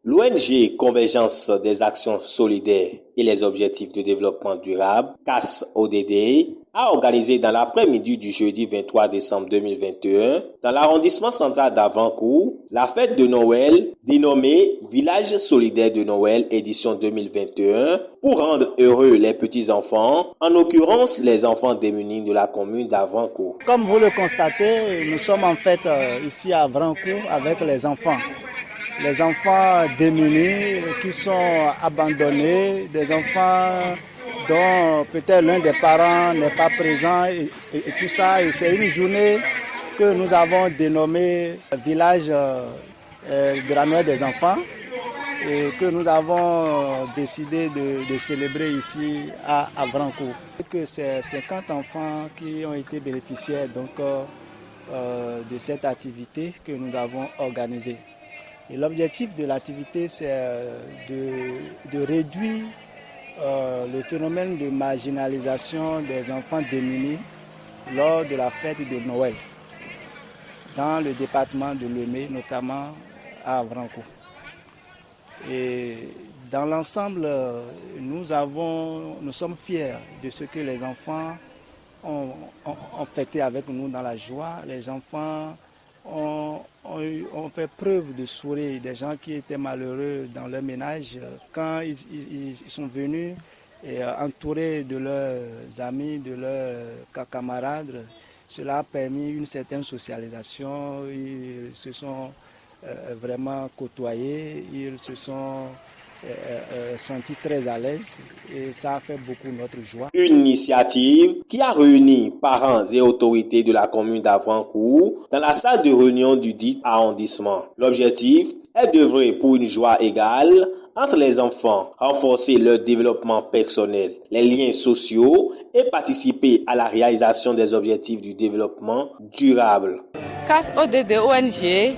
L'ONG Convergence des actions solidaires et les objectifs de développement durable, CAS-ODD, a organisé dans l'après-midi du jeudi 23 décembre 2021, dans l'arrondissement central d'Avrancourt, la fête de Noël dénommée Village solidaire de Noël édition 2021 pour rendre heureux les petits-enfants, en l'occurrence les enfants démunis de la commune d'Avrancourt. Comme vous le constatez, nous sommes en fait ici à Avrancourt avec les enfants. Les enfants démunis qui sont abandonnés, des enfants dont peut-être l'un des parents n'est pas présent et tout ça. Et c'est une journée que nous avons dénommée Village de la Noël des enfants et que nous avons décidé de célébrer ici à Avrancourt. C'est 50 enfants qui ont été bénéficiaires donc, de cette activité que nous avons organisée. Et l'objectif de l'activité, c'est de réduire le phénomène de marginalisation des enfants démunis lors de la fête de Noël, dans le département de Lemay, notamment à Avrancourt. Et dans l'ensemble, nous sommes fiers de ce que les enfants ont fêté avec nous dans la joie. Les enfants ont fait preuve de sourire, des gens qui étaient malheureux dans leur ménage. Quand ils sont venus et entourés de leurs amis, de leurs camarades, cela a permis une certaine socialisation. Ils se sont vraiment côtoyés, ils se sont sentis très à l'aise et ça a fait beaucoup notre joie. Une initiative qui a réuni parents et autorités de la commune d'Avrancourt dans la salle de réunion du dit arrondissement. L'objectif est d'œuvrer pour une joie égale entre les enfants, renforcer leur développement personnel, les liens sociaux et participer à la réalisation des objectifs du développement durable. CAS-ODD ONG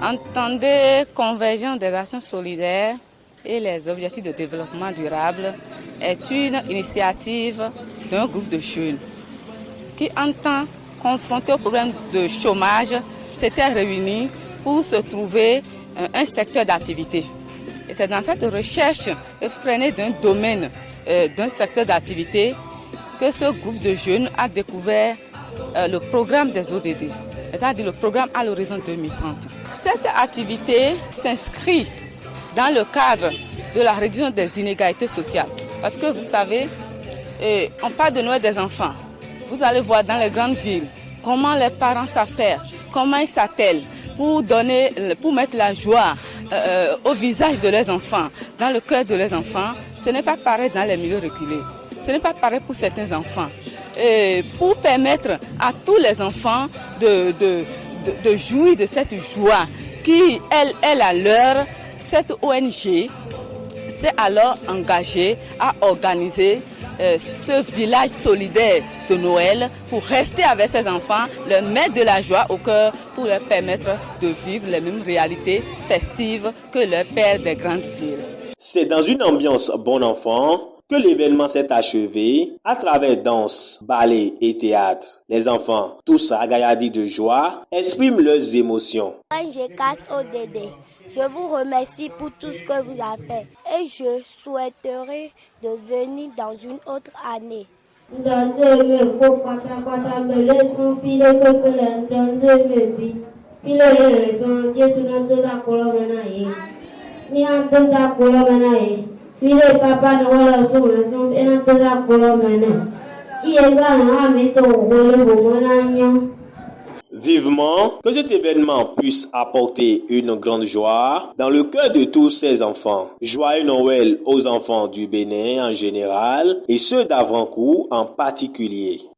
entendait Convergence des actions solidaires et les objectifs de développement durable est une initiative d'un groupe de jeunes qui entend confronter au problème de chômage, s'était réunis pour se trouver un secteur d'activité. Et c'est dans cette recherche effrénée d'un domaine, d'un secteur d'activité, que ce groupe de jeunes a découvert le programme des ODD, c'est-à-dire le programme à l'horizon 2030. Cette activité s'inscrit dans le cadre de la réduction des inégalités sociales. Parce que vous savez, on parle de Noël des enfants. Vous allez voir dans les grandes villes comment les parents s'affairent, comment ils s'attellent pour mettre la joie au visage de leurs enfants, dans le cœur de leurs enfants. Ce n'est pas pareil dans les milieux reculés. Ce n'est pas pareil pour certains enfants. Et pour permettre à tous les enfants de jouir de cette joie qui, elle a leur, cette ONG s'est alors engagée à organiser ce village solidaire de Noël pour rester avec ses enfants, leur mettre de la joie au cœur pour leur permettre de vivre les mêmes réalités festives que leurs pères des grandes villes. C'est dans une ambiance bon enfant que l'événement s'est achevé à travers danse, ballet et théâtre. Les enfants, tous ragaillardis de joie, expriment leurs émotions. ONG CAS-ODD, je vous remercie pour tout ce que vous avez fait et je souhaiterais de venir dans une autre année. Vivement que cet événement puisse apporter une grande joie dans le cœur de tous ces enfants. Joyeux Noël aux enfants du Bénin en général et ceux d'Avrancourt en particulier.